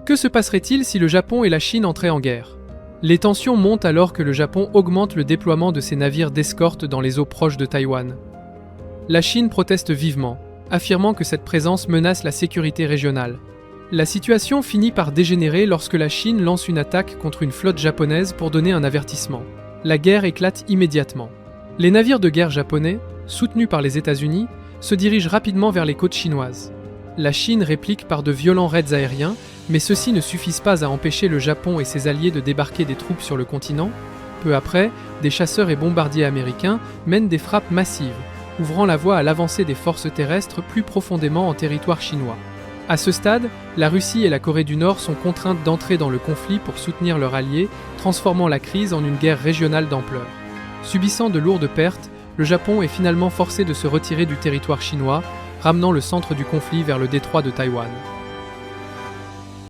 Que se passerait-il si le Japon et la Chine entraient en guerre? Les tensions montent alors que le Japon augmente le déploiement de ses navires d'escorte dans les eaux proches de Taïwan. La Chine proteste vivement, affirmant que cette présence menace la sécurité régionale. La situation finit par dégénérer lorsque la Chine lance une attaque contre une flotte japonaise pour donner un avertissement. La guerre éclate immédiatement. Les navires de guerre japonais, soutenus par les États-Unis, se dirigent rapidement vers les côtes chinoises. La Chine réplique par de violents raids aériens, mais ceux-ci ne suffisent pas à empêcher le Japon et ses alliés de débarquer des troupes sur le continent. Peu après, des chasseurs et bombardiers américains mènent des frappes massives, ouvrant la voie à l'avancée des forces terrestres plus profondément en territoire chinois. À ce stade, la Russie et la Corée du Nord sont contraintes d'entrer dans le conflit pour soutenir leurs alliés, transformant la crise en une guerre régionale d'ampleur. Subissant de lourdes pertes, le Japon est finalement forcé de se retirer du territoire chinois, ramenant le centre du conflit vers le détroit de Taïwan.